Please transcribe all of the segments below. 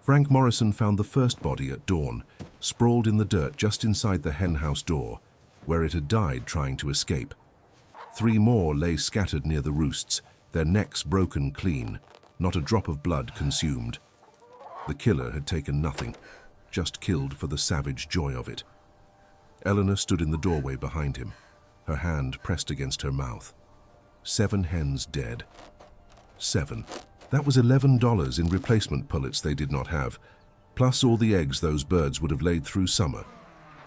Frank Morrison found the first body at dawn, sprawled in the dirt just inside the hen house door, where it had died trying to escape. 3 more lay scattered near the roosts, their necks broken clean, not a drop of blood consumed. The killer had taken nothing, just killed for the savage joy of it. Eleanor stood in the doorway behind him, her hand pressed against her mouth. 7 hens dead. 7. That was $11 in replacement pullets they did not have, plus all the eggs those birds would have laid through summer.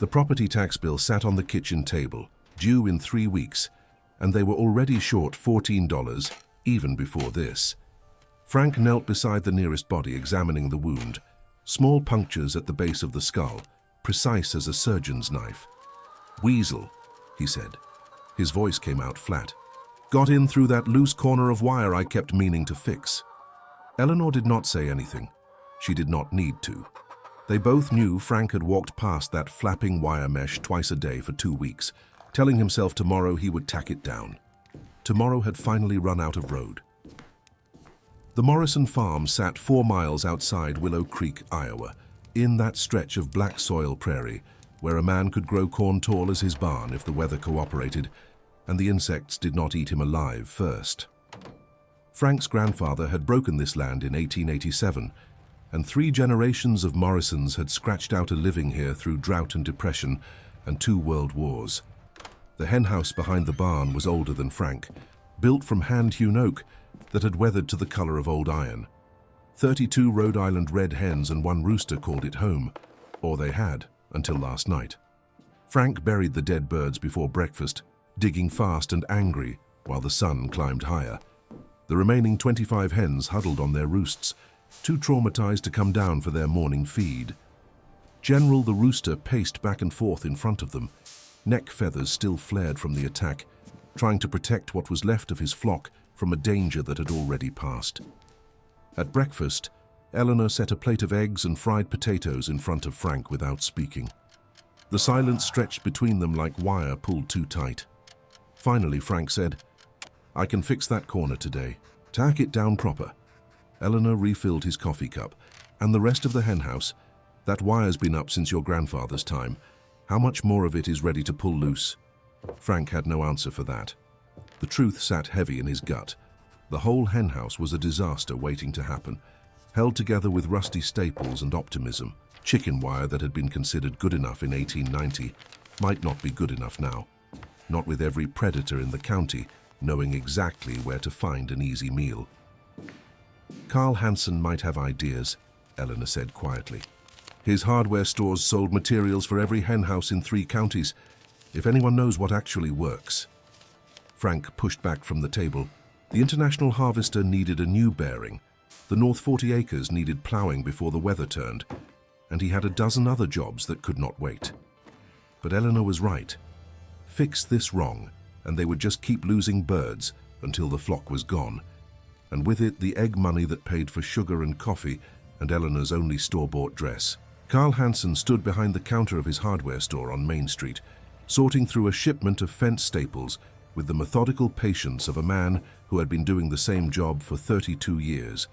The property tax bill sat on the kitchen table, due in 3 weeks, and they were already short $14, even before this. Frank knelt beside the nearest body, examining the wound. Small punctures at the base of the skull, precise as a surgeon's knife. "Weasel," he said. His voice came out flat. "Got in through that loose corner of wire I kept meaning to fix." Eleanor did not say anything. She did not need to. They both knew Frank had walked past that flapping wire mesh twice a day for 2 weeks, telling himself tomorrow he would tack it down. Tomorrow had finally run out of road. The Morrison farm sat 4 miles outside Willow Creek, Iowa, in that stretch of black soil prairie, where a man could grow corn tall as his barn if the weather cooperated, and the insects did not eat him alive first. Frank's grandfather had broken this land in 1887, and 3 generations of Morrisons had scratched out a living here through drought and depression and 2 world wars. The hen house behind the barn was older than Frank, built from hand-hewn oak that had weathered to the color of old iron. 32 Rhode Island red hens and 1 rooster called it home, or they had, until last night. Frank buried the dead birds before breakfast, digging fast and angry while the sun climbed higher. The remaining 25 hens huddled on their roosts, too traumatized to come down for their morning feed. General the rooster paced back and forth in front of them, neck feathers still flared from the attack, trying to protect what was left of his flock from a danger that had already passed. At breakfast, Eleanor set a plate of eggs and fried potatoes in front of Frank without speaking. The silence stretched between them like wire pulled too tight. Finally, Frank said, "I can fix that corner today. Tack it down proper." Eleanor refilled his coffee cup. "And the rest of the hen house? That wire's been up since your grandfather's time. How much more of it is ready to pull loose?" Frank had no answer for that. The truth sat heavy in his gut. The whole hen house was a disaster waiting to happen, held together with rusty staples and optimism. Chicken wire that had been considered good enough in 1890 might not be good enough now. Not with every predator in the county knowing exactly where to find an easy meal. "Carl Hansen might have ideas," Eleanor said quietly. "His hardware stores sold materials for every hen house in 3 counties. If anyone knows what actually works." Frank pushed back from the table. The International Harvester needed a new bearing. The North 40 acres needed plowing before the weather turned, and he had a dozen other jobs that could not wait. But Eleanor was right. Fix this wrong, and they would just keep losing birds until the flock was gone, and with it the egg money that paid for sugar and coffee and Eleanor's only store-bought dress. Carl Hansen stood behind the counter of his hardware store on Main Street, sorting through a shipment of fence staples with the methodical patience of a man who had been doing the same job for 32 years.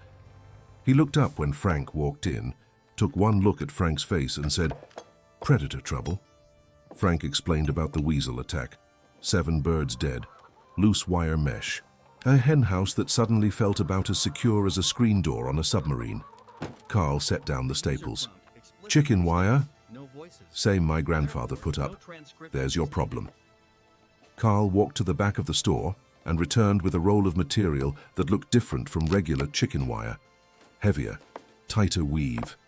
He looked up when Frank walked in, took one look at Frank's face and said, "Predator trouble." Frank explained about the weasel attack. 7 birds dead, loose wire mesh. A hen house that suddenly felt about as secure as a screen door on a submarine. Carl set down the staples. "Chicken wire? Same my grandfather put up. There's your problem." Carl walked to the back of the store and returned with a roll of material that looked different from regular chicken wire. Heavier, tighter weave.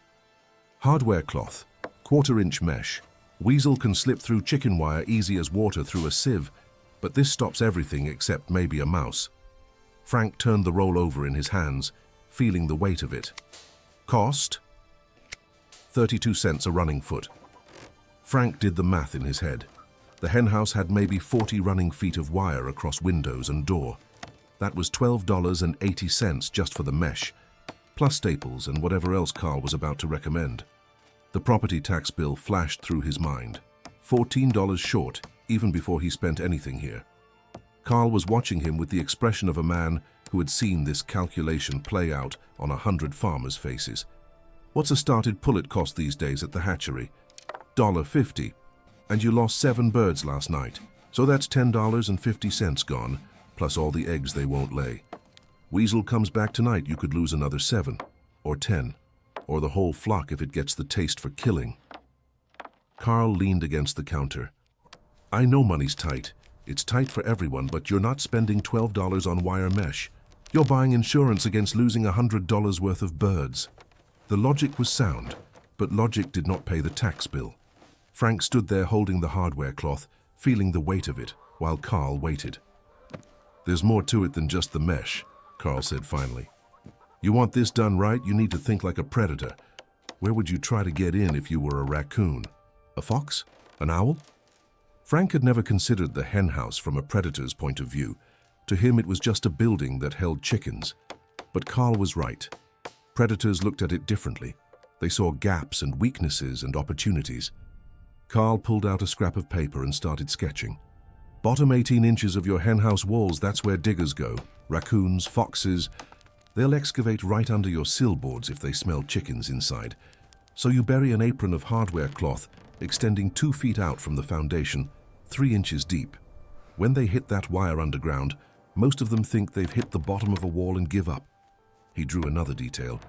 "Hardware cloth, 1/4-inch mesh. Weasel can slip through chicken wire easy as water through a sieve, but this stops everything except maybe a mouse." Frank turned the roll over in his hands, feeling the weight of it. "Cost? 32 cents a running foot." Frank did the math in his head. The hen house had maybe 40 running feet of wire across windows and door. That was $12.80 just for the mesh, plus staples and whatever else Carl was about to recommend. The property tax bill flashed through his mind. $14 short, even before he spent anything here. Carl was watching him with the expression of a man who had seen this calculation play out on 100 farmers' faces. What's a started pullet cost these days at the hatchery? $1.50. And you lost 7 birds last night. So that's $10.50 gone, plus all the eggs they won't lay. Weasel comes back tonight, you could lose another 7, or 10, or the whole flock if it gets the taste for killing. Carl leaned against the counter. I know money's tight. It's tight for everyone, but you're not spending $12 on wire mesh. You're buying insurance against losing $100 worth of birds. The logic was sound, but logic did not pay the tax bill. Frank stood there holding the hardware cloth, feeling the weight of it, while Carl waited. There's more to it than just the mesh, Carl said finally. You want this done right, you need to think like a predator. Where would you try to get in if you were a raccoon? A fox? An owl? Frank had never considered the hen house from a predator's point of view. To him it was just a building that held chickens. But Carl was right. Predators looked at it differently. They saw gaps and weaknesses and opportunities. Carl pulled out a scrap of paper and started sketching. Bottom 18 inches of your henhouse walls, that's where diggers go. Raccoons, foxes, they'll excavate right under your sill boards if they smell chickens inside. So you bury an apron of hardware cloth extending 2 feet out from the foundation, 3 inches deep. When they hit that wire underground, most of them think they've hit the bottom of a wall and give up. He drew another detail.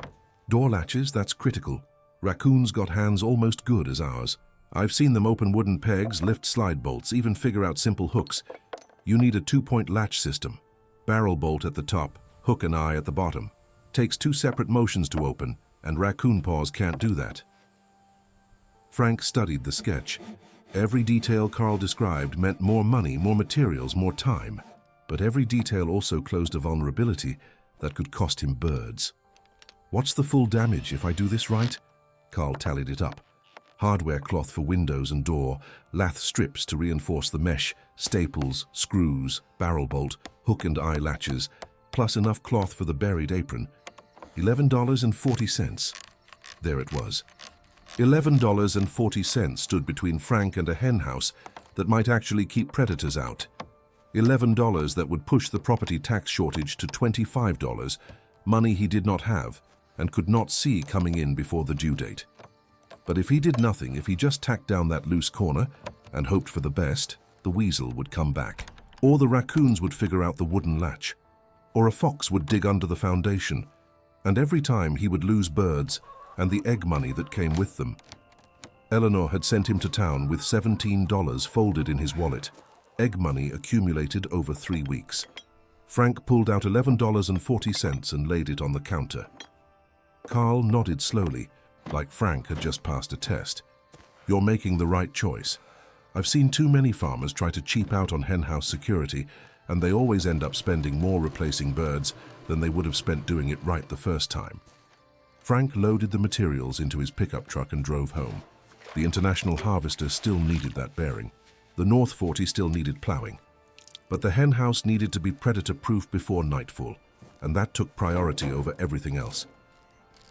Door latches, that's critical. Raccoons got hands almost good as ours. I've seen them open wooden pegs, lift slide bolts, even figure out simple hooks. You need a 2-point latch system. Barrel bolt at the top, hook and eye at the bottom. Takes 2 separate motions to open, and raccoon paws can't do that. Frank studied the sketch. Every detail Carl described meant more money, more materials, more time. But every detail also closed a vulnerability that could cost him birds. What's the full damage if I do this right? Carl tallied it up. Hardware cloth for windows and door, lath strips to reinforce the mesh, staples, screws, barrel bolt, hook and eye latches, plus enough cloth for the buried apron. $11.40. There it was. $11.40 stood between Frank and a hen house that might actually keep predators out. $11 that would push the property tax shortage to $25, money he did not have and could not see coming in before the due date. But if he did nothing, if he just tacked down that loose corner and hoped for the best, the weasel would come back. Or the raccoons would figure out the wooden latch. Or a fox would dig under the foundation. And every time he would lose birds and the egg money that came with them. Eleanor had sent him to town with $17 folded in his wallet. Egg money accumulated over 3 weeks. Frank pulled out $11.40 and laid it on the counter. Carl nodded slowly, like Frank had just passed a test. You're making the right choice. I've seen too many farmers try to cheap out on henhouse security, and they always end up spending more replacing birds than they would have spent doing it right the first time. Frank loaded the materials into his pickup truck and drove home. The International Harvester still needed that bearing. The North 40 still needed plowing. But the henhouse needed to be predator-proof before nightfall, and that took priority over everything else.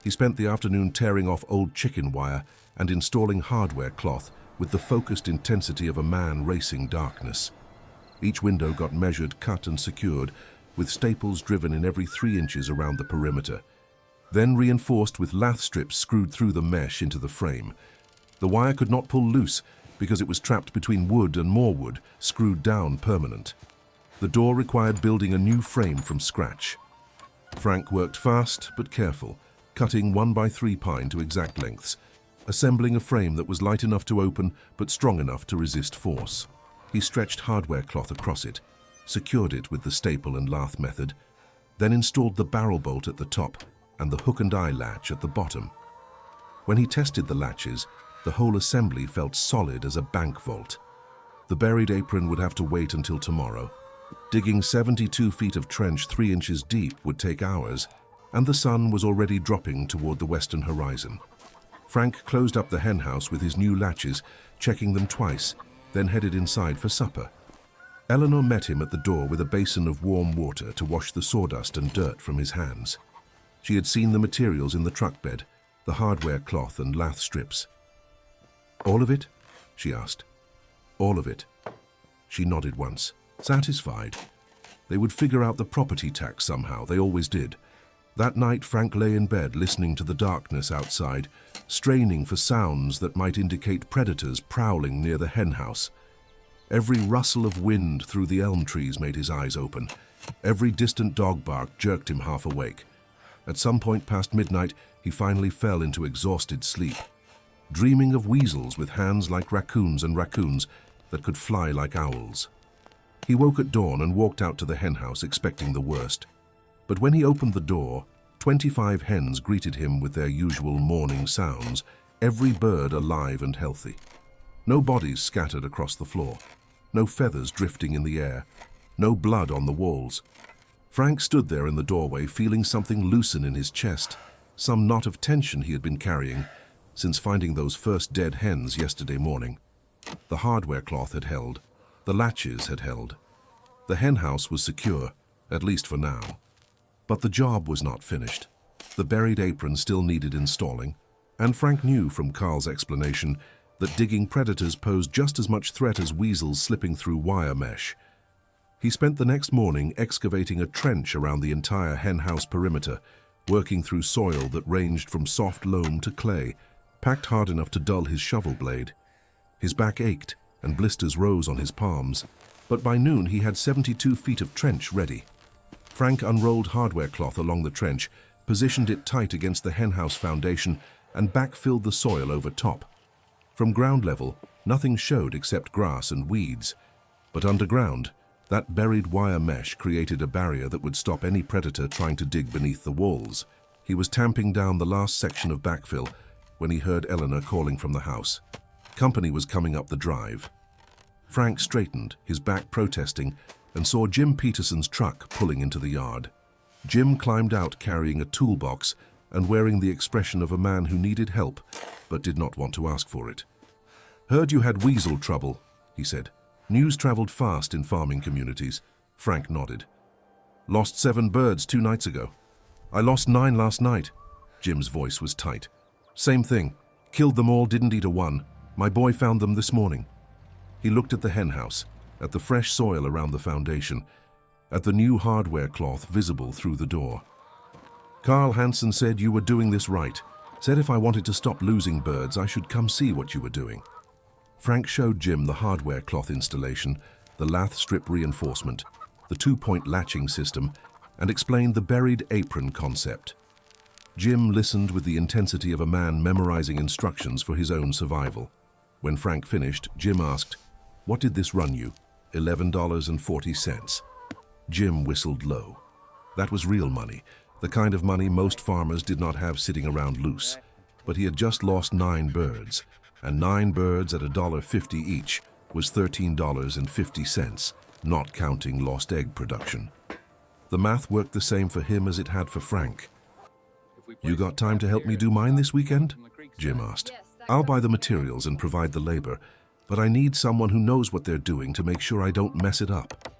He spent the afternoon tearing off old chicken wire and installing hardware cloth with the focused intensity of a man racing darkness. Each window got measured, cut and secured, with staples driven in every 3 inches around the perimeter, then reinforced with lath strips screwed through the mesh into the frame. The wire could not pull loose because it was trapped between wood and more wood, screwed down permanent. The door required building a new frame from scratch. Frank worked fast but careful, cutting 1x3 pine to exact lengths, assembling a frame that was light enough to open but strong enough to resist force. He stretched hardware cloth across it, secured it with the staple and lath method, then installed the barrel bolt at the top and the hook and eye latch at the bottom. When he tested the latches, the whole assembly felt solid as a bank vault. The buried apron would have to wait until tomorrow. Digging 72 feet of trench 3 inches deep would take hours, and the sun was already dropping toward the western horizon. Frank closed up the henhouse with his new latches, checking them twice, then headed inside for supper. Eleanor met him at the door with a basin of warm water to wash the sawdust and dirt from his hands. She had seen the materials in the truck bed, the hardware cloth and lath strips. "All of it?" she asked. "All of it." She nodded once, satisfied. They would figure out the property tax somehow, they always did. That night, Frank lay in bed listening to the darkness outside, straining for sounds that might indicate predators prowling near the henhouse. Every rustle of wind through the elm trees made his eyes open. Every distant dog bark jerked him half awake. At some point past midnight, he finally fell into exhausted sleep, dreaming of weasels with hands like raccoons and raccoons that could fly like owls. He woke at dawn and walked out to the henhouse expecting the worst. But when he opened the door, 25 hens greeted him with their usual morning sounds, every bird alive and healthy. No bodies scattered across the floor, no feathers drifting in the air, no blood on the walls. Frank stood there in the doorway, feeling something loosen in his chest, some knot of tension he had been carrying since finding those first dead hens yesterday morning. The hardware cloth had held, the latches had held. The henhouse was secure, at least for now. But the job was not finished. The buried apron still needed installing, and Frank knew from Carl's explanation that digging predators posed just as much threat as weasels slipping through wire mesh. He spent the next morning excavating a trench around the entire henhouse perimeter, working through soil that ranged from soft loam to clay, packed hard enough to dull his shovel blade. His back ached, and blisters rose on his palms, but by noon he had 72 feet of trench ready. Frank unrolled hardware cloth along the trench, positioned it tight against the henhouse foundation, and backfilled the soil over top. From ground level, nothing showed except grass and weeds, but underground, that buried wire mesh created a barrier that would stop any predator trying to dig beneath the walls. He was tamping down the last section of backfill when he heard Eleanor calling from the house. Company was coming up the drive. Frank straightened, his back protesting, and saw Jim Peterson's truck pulling into the yard. Jim climbed out carrying a toolbox and wearing the expression of a man who needed help but did not want to ask for it. "Heard you had weasel trouble," he said. News traveled fast in farming communities. Frank nodded. "Lost 7 birds 2 nights ago. I lost 9 last night." Jim's voice was tight. "Same thing. Killed them all, didn't eat a one. My boy found them this morning." He looked at the henhouse, at the fresh soil around the foundation, at the new hardware cloth visible through the door. "Carl Hansen said you were doing this right. Said if I wanted to stop losing birds, I should come see what you were doing." Frank showed Jim the hardware cloth installation, the lath strip reinforcement, the 2-point latching system, and explained the buried apron concept. Jim listened with the intensity of a man memorizing instructions for his own survival. When Frank finished, Jim asked, "What did this run you?" $11.40. Jim whistled low. That was real money, the kind of money most farmers did not have sitting around loose. But he had just lost 9 birds, and 9 birds at $1.50 each was $13.50, not counting lost egg production. The math worked the same for him as it had for Frank. "You got time to help me do mine this weekend?" Jim asked. "I'll buy the materials and provide the labor, but I need someone who knows what they're doing to make sure I don't mess it up."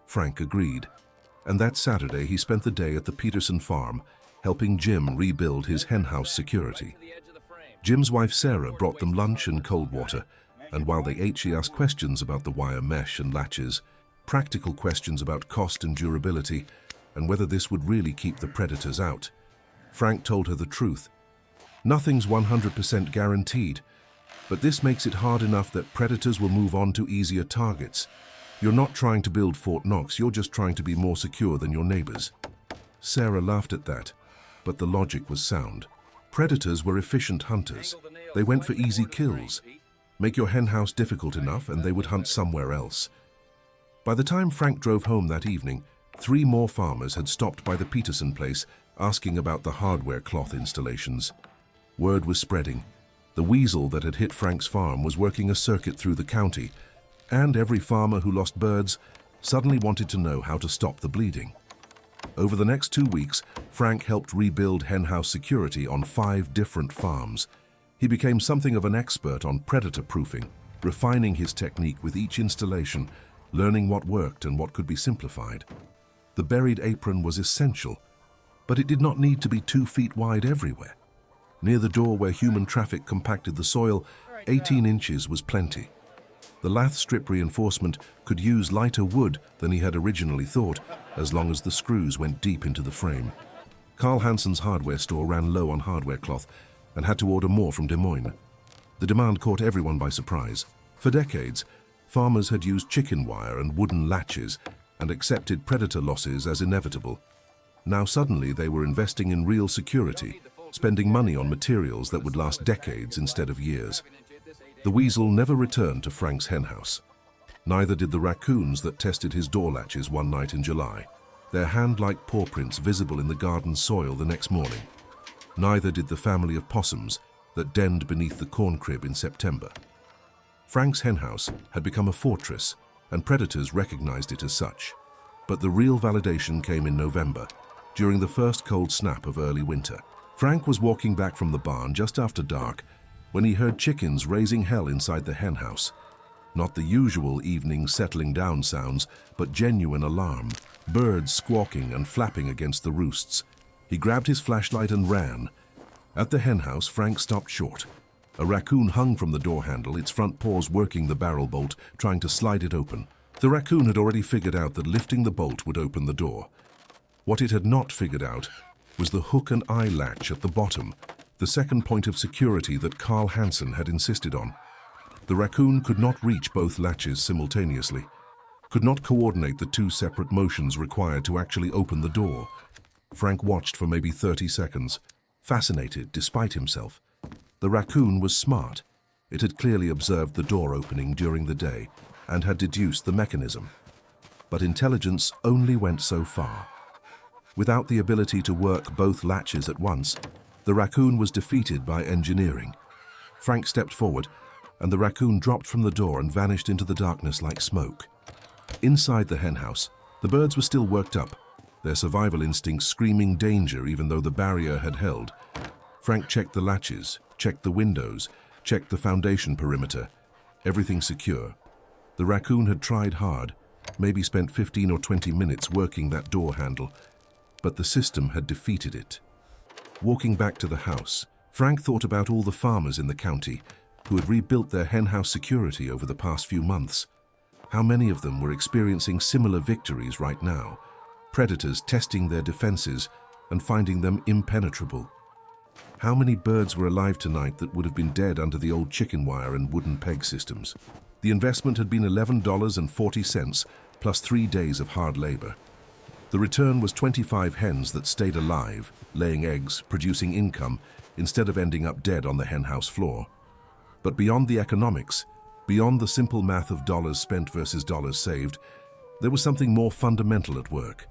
Frank agreed, and that Saturday he spent the day at the Peterson farm, helping Jim rebuild his henhouse security. Jim's wife Sarah brought them lunch and cold water, and while they ate she asked questions about the wire mesh and latches, practical questions about cost and durability, and whether this would really keep the predators out. Frank told her the truth. Nothing's 100% guaranteed, but this makes it hard enough that predators will move on to easier targets. You're not trying to build Fort Knox, you're just trying to be more secure than your neighbors. Sarah laughed at that, but the logic was sound. Predators were efficient hunters. They went for easy kills. Make your henhouse difficult enough and they would hunt somewhere else. By the time Frank drove home that evening, 3 more farmers had stopped by the Peterson place asking about the hardware cloth installations. Word was spreading. The weasel that had hit Frank's farm was working a circuit through the county, and every farmer who lost birds suddenly wanted to know how to stop the bleeding. Over the next 2 weeks, Frank helped rebuild henhouse security on 5 different farms. He became something of an expert on predator proofing, refining his technique with each installation, learning what worked and what could be simplified. The buried apron was essential, but it did not need to be 2 feet wide everywhere. Near the door where human traffic compacted the soil, 18 inches was plenty. The lath strip reinforcement could use lighter wood than he had originally thought, as long as the screws went deep into the frame. Carl Hansen's hardware store ran low on hardware cloth and had to order more from Des Moines. The demand caught everyone by surprise. For decades, farmers had used chicken wire and wooden latches and accepted predator losses as inevitable. Now suddenly they were investing in real security, spending money on materials that would last decades instead of years. The weasel never returned to Frank's henhouse. Neither did the raccoons that tested his door latches one night in July, their hand-like paw prints visible in the garden soil the next morning. Neither did the family of possums that denned beneath the corn crib in September. Frank's henhouse had become a fortress, and predators recognized it as such. But the real validation came in November, during the first cold snap of early winter. Frank was walking back from the barn just after dark when he heard chickens raising hell inside the henhouse. Not the usual evening settling down sounds, but genuine alarm, birds squawking and flapping against the roosts. He grabbed his flashlight and ran. At the henhouse, Frank stopped short. A raccoon hung from the door handle, its front paws working the barrel bolt, trying to slide it open. The raccoon had already figured out that lifting the bolt would open the door. What it had not figured out was the hook and eye latch at the bottom, the second point of security that Carl Hansen had insisted on. The raccoon could not reach both latches simultaneously, could not coordinate the two separate motions required to actually open the door. Frank watched for maybe 30 seconds, fascinated despite himself. The raccoon was smart. It had clearly observed the door opening during the day and had deduced the mechanism. But intelligence only went so far. Without the ability to work both latches at once, the raccoon was defeated by engineering. Frank stepped forward, and the raccoon dropped from the door and vanished into the darkness like smoke. Inside the henhouse, the birds were still worked up, their survival instincts screaming danger even though the barrier had held. Frank checked the latches, checked the windows, checked the foundation perimeter. Everything secure. The raccoon had tried hard, maybe spent 15 or 20 minutes working that door handle, but the system had defeated it. Walking back to the house, Frank thought about all the farmers in the county who had rebuilt their henhouse security over the past few months. How many of them were experiencing similar victories right now, predators testing their defenses and finding them impenetrable? How many birds were alive tonight that would have been dead under the old chicken wire and wooden peg systems? The investment had been $11.40 plus 3 days of hard labor. The return was 25 hens that stayed alive, laying eggs, producing income, instead of ending up dead on the henhouse floor. But beyond the economics, beyond the simple math of dollars spent versus dollars saved, there was something more fundamental at work.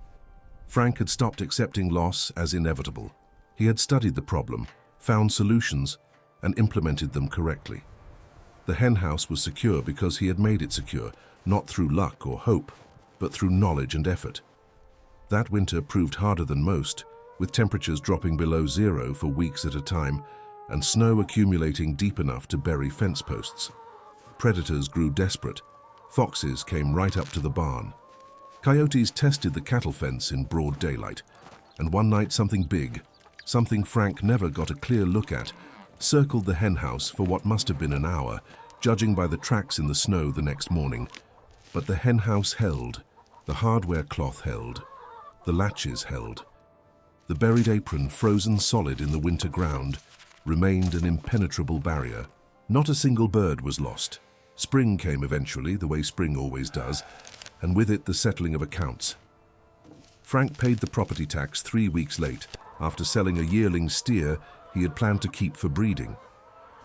Frank had stopped accepting loss as inevitable. He had studied the problem, found solutions, and implemented them correctly. The henhouse was secure because he had made it secure, not through luck or hope, but through knowledge and effort. That winter proved harder than most, with temperatures dropping below zero for weeks at a time and snow accumulating deep enough to bury fence posts. Predators grew desperate. Foxes came right up to the barn. Coyotes tested the cattle fence in broad daylight, and one night something big, something Frank never got a clear look at, circled the henhouse for what must have been an hour, judging by the tracks in the snow the next morning. But the henhouse held, the hardware cloth held, the latches held. The buried apron, frozen solid in the winter ground, remained an impenetrable barrier. Not a single bird was lost. Spring came eventually, the way spring always does, and with it the settling of accounts. Frank paid the property tax 3 weeks late, after selling a yearling steer he had planned to keep for breeding.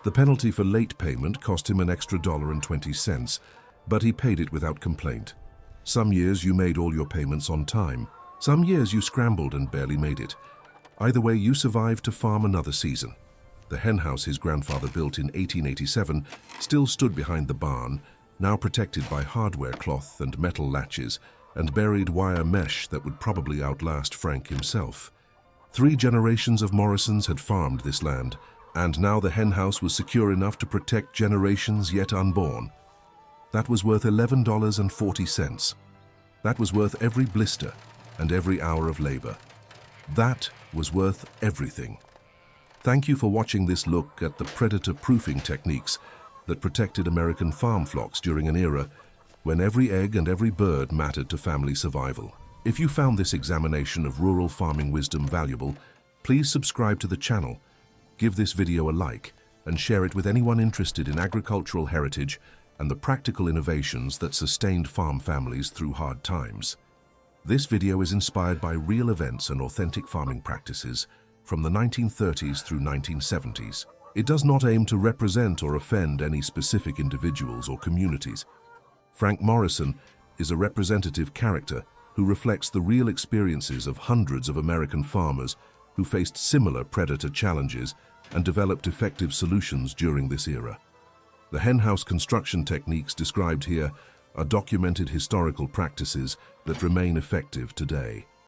The penalty for late payment cost him an extra $1.20, but he paid it without complaint. Some years you made all your payments on time. Some years you scrambled and barely made it. Either way, you survived to farm another season. The henhouse his grandfather built in 1887 still stood behind the barn, now protected by hardware cloth and metal latches and buried wire mesh that would probably outlast Frank himself. 3 generations of Morrisons had farmed this land, and now the henhouse was secure enough to protect generations yet unborn. That was worth $11.40. That was worth every blister and every hour of labor. That was worth everything. Thank you for watching this look at the predator-proofing techniques that protected American farm flocks during an era when every egg and every bird mattered to family survival. If you found this examination of rural farming wisdom valuable, please subscribe to the channel, give this video a like, and share it with anyone interested in agricultural heritage and the practical innovations that sustained farm families through hard times. This video is inspired by real events and authentic farming practices from the 1930s through 1970s. It does not aim to represent or offend any specific individuals or communities. Frank Morrison is a representative character who reflects the real experiences of hundreds of American farmers who faced similar predator challenges and developed effective solutions during this era. The henhouse construction techniques described here are documented historical practices that remain effective today.